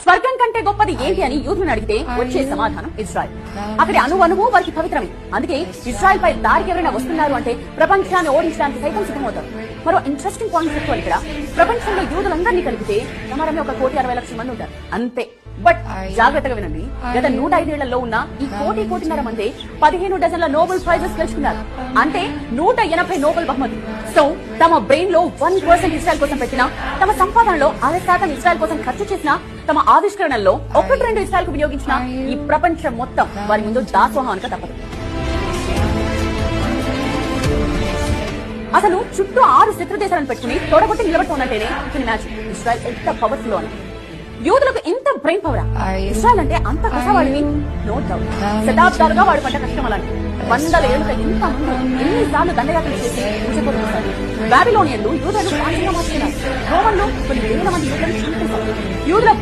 స్వర్గం కంటే గొప్పది ఏంటి అని యూదులను అడిగితే వచ్చే సమాధానం ఇజ్రాయెల్. అక్కడి అణువణువు వారికి పవిత్రమే. అందుకే ఇజ్రాయెల్ పై దారికి ఎవరైనా వస్తున్నారు అంటే ప్రపంచాన్ని ఓడించడానికి సైతం సిద్ధమవుతారు. మరో ఇంట్రెస్టింగ్ పాయింట్ చెప్పుకోవాలి. ఇక్కడ ప్రపంచంలో యూదులందరినీ కలిపితే ప్రమాణమే 1,60,00,000 మంది ఉంటారు అంతే. బట్ జాగ్రత్తగా వినండి, గత 105 ఏళ్లలో ఉన్న ఈ 1,5 మంది 15 డజన్ల నోబెల్ ప్రైజెస్ గెలుచుకున్నారు. అంటే 180 నోబెల్ బహుమతి. సో తమ బ్రెయిన్ లో 1% ఇజ్రాయెల్ కోసం పెట్టినా, తమ సంపాదనలో 6% ఇజ్రాయెల్ కోసం ఖర్చు చేసినా, తమ ఆవిష్కరణల్లో 1-2 ఇజ్రాయెల్ కు వినియోగించిన ఈ ప్రపంచం మొత్తం వారి ముందు దాసోహానిక తప్పదు. అసలు చుట్టూ 6 శత్రు దేశాలను పెట్టుకుని తొడగొట్టి నిలబడుతున్నట్టేనే మ్యాచ్ ఇజ్రాయెల్ ఎంత పవర్ఫుల్ అని. యూదులకు ఇంత బ్రెయిన్ పవరా? ఇజ్రాయెల్ అంటే అంత కష్టవాడిని నో డౌట్. శతాబ్దాలుగా వాడు పడ్డ కష్టం అలాంటి. 100 ఏళ్లుగా ఇంత ముందు ఎన్నిసార్లు దండయాత్రలు చేసి కూర్చోబోతున్నారు. బాబిలోనియన్లు యూదులను మార్చుకున్నారు. రోమన్లు కొన్ని వేల మంది యూదులను చంపేశారు. యూదుల